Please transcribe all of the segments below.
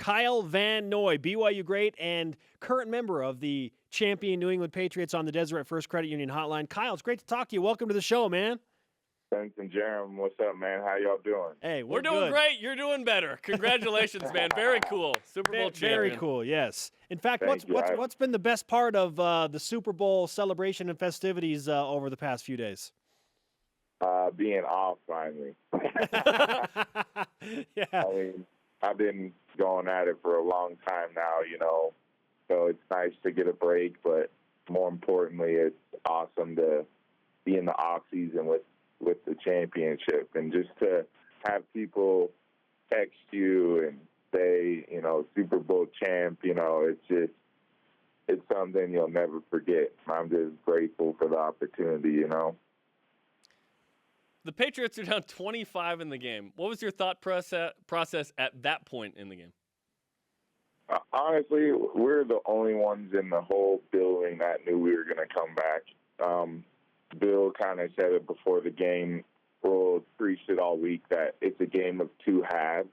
Kyle Van Noy, BYU great and current member of the champion New England Patriots on the Deseret First Credit Union Hotline. Kyle, it's great to talk to you. Welcome to the show, man. Thanks, and Jeremy, what's up, man? How y'all doing? Hey, we're doing good. Great. You're doing better. Congratulations, man. Very cool. Super Bowl champion. Very cool, yes. In fact, Thank you. what's been the best part of the Super Bowl celebration and festivities over the past few days? Being off finally. Yeah. I mean, I've been going at it for a long time now, so it's nice to get a break, but more importantly, it's awesome to be in the off season with the championship, and just to have people text you and say, Super Bowl champ, it's something you'll never forget. I'm just grateful for the opportunity, The Patriots are down 25 in the game. What was your thought process at that point in the game? Honestly, we're the only ones in the whole building that knew we were going to come back. Bill kind of said it before the game. We'll preached it all week that it's a game of two halves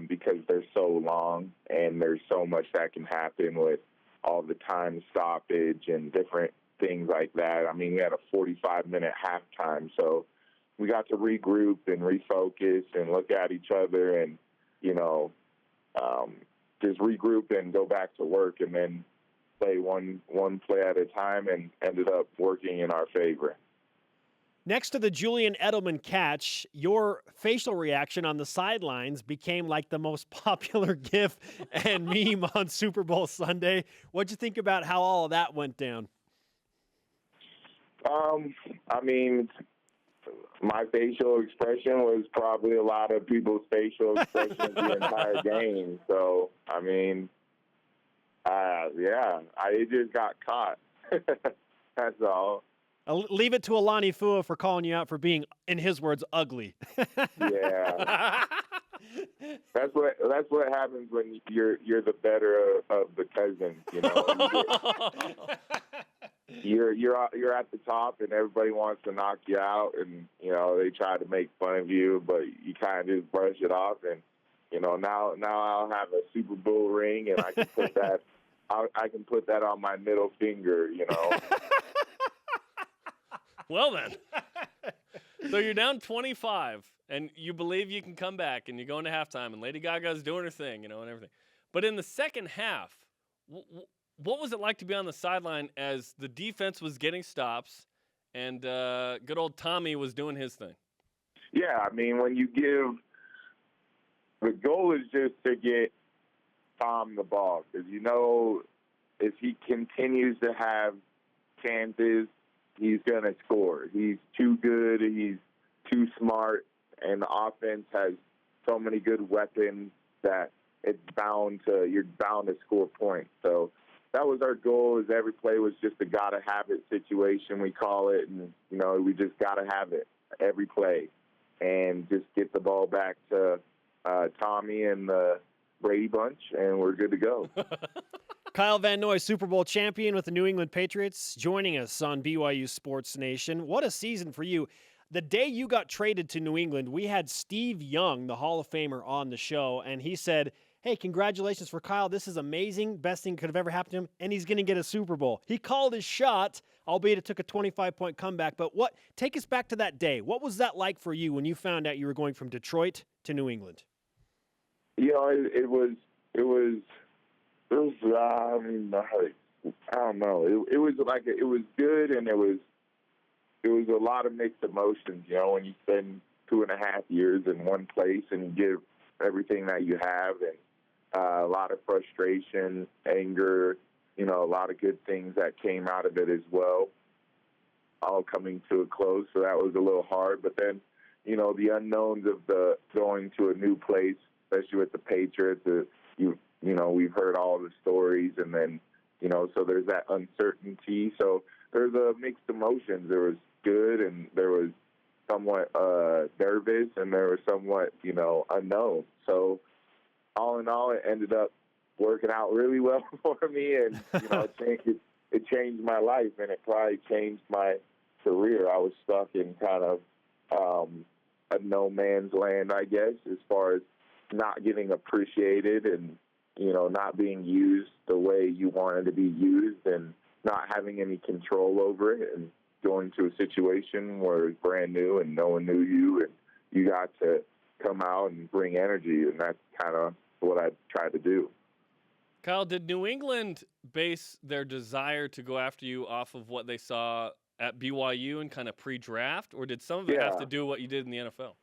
because they're so long and there's so much that can happen with all the time stoppage and different things like that. I mean, we had a 45-minute halftime, so we got to regroup and refocus and look at each other and, just regroup and go back to work, and then play one play at a time, and ended up working in our favor. Next to the Julian Edelman catch, your facial reaction on the sidelines became like the most popular GIF and meme on Super Bowl Sunday. What'd you think about how all of that went down? I mean, my facial expression was probably a lot of people's facial expressions the entire game. So, I mean, it just got caught. That's all. I'll leave it to Alani Fua for calling you out for being, in his words, ugly. Yeah. That's what happens when you're the better of the cousins, You're at the top, and everybody wants to knock you out, and they try to make fun of you, but you kind of just brush it off, and now I'll have a Super Bowl ring, and I can put that on my middle finger, Well then, so you're down 25, and you believe you can come back, and you go into halftime, and Lady Gaga's doing her thing, and everything. But in the second half, what was it like to be on the sideline as the defense was getting stops and good old Tommy was doing his thing? Yeah, I mean, the goal is just to get Tom the ball, because if he continues to have chances, he's going to score. He's too good, he's too smart, and the offense has so many good weapons that you're bound to score points. So that was our goal. Is every play was just a gotta have it situation, we call it, and we just gotta have it every play, and just get the ball back to Tommy and the Brady Bunch, and we're good to go. Kyle Van Noy, Super Bowl champion with the New England Patriots, joining us on BYU Sports Nation. What a season for you. The day you got traded to New England, we had Steve Young, the Hall of Famer, on the show, and he said, hey, congratulations for Kyle. This is amazing. Best thing could have ever happened to him, and he's going to get a Super Bowl. He called his shot, albeit it took a 25-point comeback. But take us back to that day. What was that like for you when you found out you were going from Detroit to New England? It was I don't know. It was good, and it was a lot of mixed emotions. When you spend 2.5 years in one place and you give everything that you have, and a lot of frustration, anger, a lot of good things that came out of it as well, all coming to a close. So that was a little hard. But then, the unknowns of going to a new place, especially with the Patriots, we've heard all the stories, and then, so there's that uncertainty. So there's a mixed emotions. There was good, and there was somewhat nervous, and there was somewhat, unknown. So all in all, it ended up working out really well for me, and, it changed my life, and it probably changed my career. I was stuck in kind of a no man's land, I guess, as far as not getting appreciated and, not being used the way you wanted to be used and not having any control over it and going to a situation where it's brand new and no one knew you and you got to come out and bring energy, and that's kind of what I tried to do. Kyle, did New England base their desire to go after you off of what they saw at BYU and kind of pre-draft, or did some of it have to do what you did in the NFL?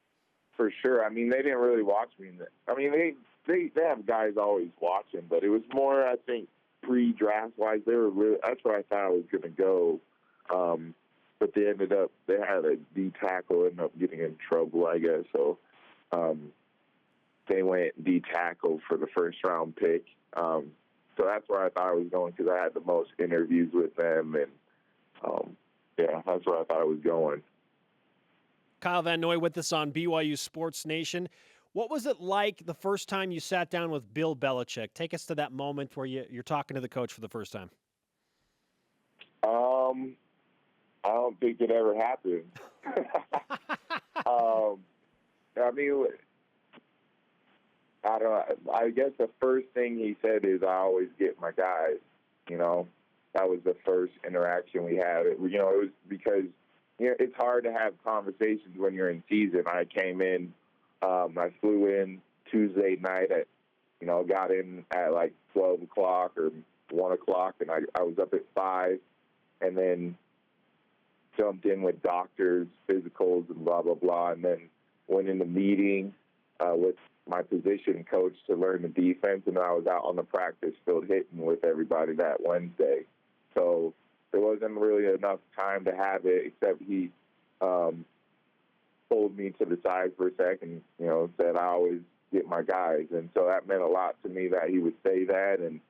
For sure. I mean, they didn't really watch me. They have guys always watching, but it was more, I think, pre-draft wise. That's where I thought I was going to go. But they had a D tackle ended up getting in trouble, I guess. So they went D tackle for the first round pick. So that's where I thought I was going because I had the most interviews with them, and that's where I thought I was going. Kyle Van Noy with us on BYU Sports Nation. What was it like the first time you sat down with Bill Belichick? Take us to that moment where you're talking to the coach for the first time. I don't think it ever happened. I guess the first thing he said is I always get my guys. That was the first interaction we had. It was because it's hard to have conversations when you're in season. I came in, I flew in Tuesday night got in at like 12 o'clock or 1 o'clock, and I was up at 5, and then jumped in with doctors, physicals, and blah, blah, blah, and then went in the meeting with my position coach to learn the defense, and then I was out on the practice field hitting with everybody that Wednesday. So there wasn't really enough time to have it, except he pulled me to the side for a second, said I always get my guys. And so that meant a lot to me that he would say that. And,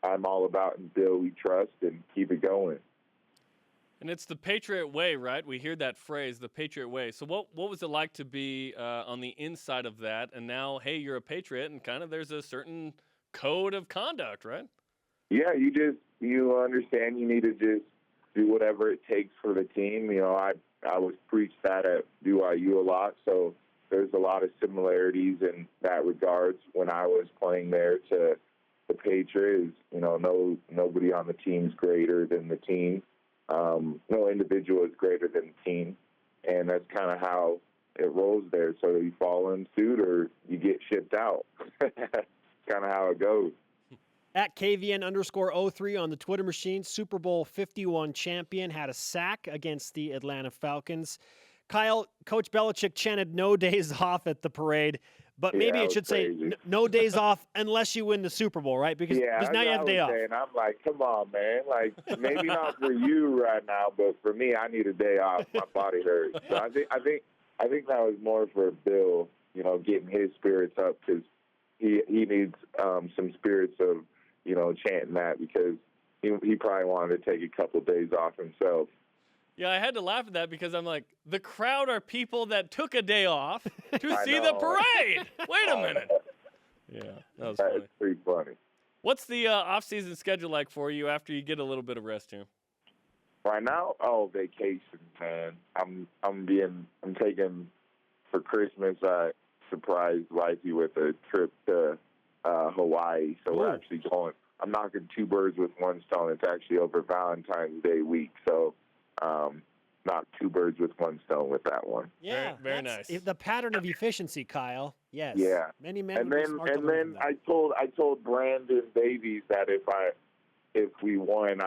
I'm all about in Bill we trust and keep it going. And it's the Patriot way, right? We hear that phrase, the Patriot way. So what was it like to be on the inside of that? And now, hey, you're a Patriot, and kind of there's a certain code of conduct, right? Yeah, you understand you need to just do whatever it takes for the team. I was preached that at BYU a lot, so there's a lot of similarities in that regards when I was playing there to the Patriots. Nobody on the team's greater than the team. No individual is greater than the team, and that's kind of how it rolls there. So you follow in suit or you get shipped out. Kind of how it goes. At KVN_03 on the Twitter machine, Super Bowl 51 champion, had a sack against the Atlanta Falcons. Kyle, Coach Belichick chanted no days off at the parade, but maybe it should say no days off unless you win the Super Bowl, right? Because now you have a day off. And I'm like, come on, man. Like, maybe not for you right now, but for me, I need a day off. My body hurts. So I think that was more for Bill, getting his spirits up because he needs some spirits of, chanting that because he probably wanted to take a couple of days off himself. Yeah, I had to laugh at that because I'm like, the crowd are people that took a day off to see the parade. Wait a minute. Yeah, that was funny. That's pretty funny. What's the off-season schedule like for you after you get a little bit of rest here? Right now, vacation, man. I'm taking for Christmas. I surprised wifey with a trip to Hawaii. So we're actually going. I'm knocking two birds with one stone. It's actually over Valentine's Day week. So. Knock two birds with one stone with that one. Yeah, very nice. The pattern of efficiency, Kyle. Yes. Yeah. Many men. And then I told Brandon Davies that if we won,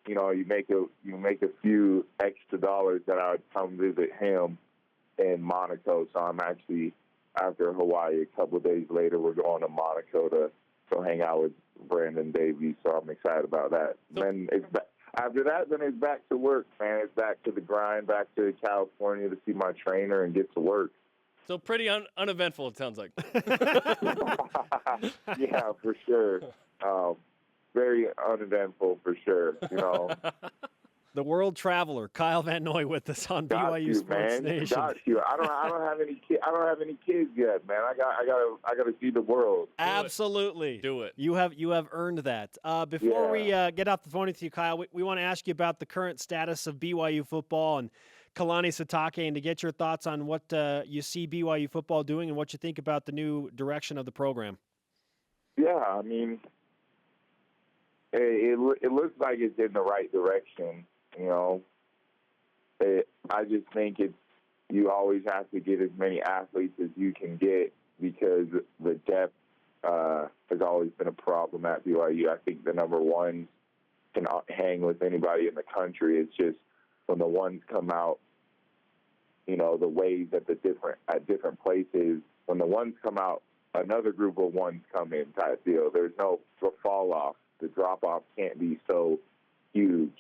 you make a few extra dollars that I would come visit him in Monaco. So I'm actually after Hawaii. A couple of days later, we're going to Monaco to hang out with Brandon Davies. So I'm excited about that. Then it's back. After that, then it's back to work, man. It's back to the grind, back to California to see my trainer and get to work. So pretty uneventful, it sounds like. Yeah, for sure. Very uneventful for sure, The world traveler, Kyle Van Noy, with us on BYU Sports Nation. Got you. I don't have any kids. I don't have any kids yet, man. I got to see the world. Absolutely. Do it. You have earned that. Before we get off the phone with you, Kyle, we want to ask you about the current status of BYU football and Kalani Sitake and to get your thoughts on what you see BYU football doing and what you think about the new direction of the program. Yeah, I mean, it looks like it's in the right direction. You know, I just think you always have to get as many athletes as you can get because the depth has always been a problem at BYU. I think the number one can hang with anybody in the country. It's just when the ones come out, you know, the ways at different places, when the ones come out, another group of ones come in type deal. There's no fall off. The drop off can't be so huge.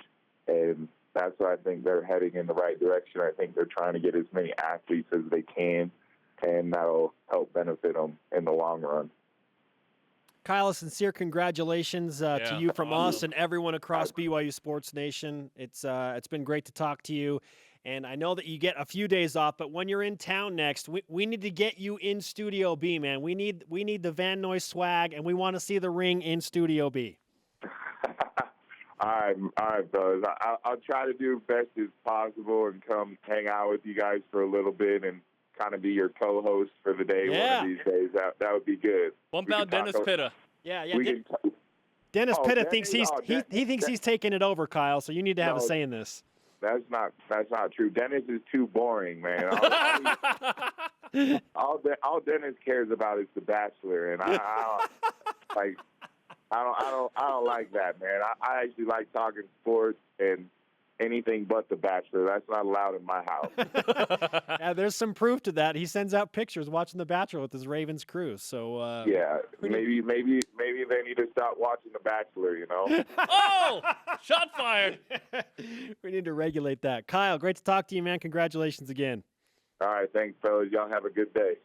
And that's why I think they're heading in the right direction. I think they're trying to get as many athletes as they can, and that'll help benefit them in the long run. Kyle, a sincere congratulations to you from us and everyone across BYU Sports Nation. It's been great to talk to you, and I know that you get a few days off, but when you're in town next, we need to get you in Studio B, man. We need the Van Noy swag, and we want to see the ring in Studio B. All right, fellas. I'll try to do best as possible and come hang out with you guys for a little bit and kind of be your co-host for the day one of these days. That would be good. Bump out Dennis Pitta. Yeah. Dennis Pitta thinks he thinks he's taking it over, Kyle. So you need to have a say in this. That's not true. Dennis is too boring, man. All Dennis cares about is The Bachelor, and I don't like that, man. I actually like talking sports and anything but The Bachelor. That's not allowed in my house. Yeah, there's some proof to that. He sends out pictures watching The Bachelor with his Ravens crew. So yeah, maybe they need to stop watching The Bachelor. You know. Oh, shot fired. We need to regulate that. Kyle, great to talk to you, man. Congratulations again. All right, thanks, fellas. Y'all have a good day.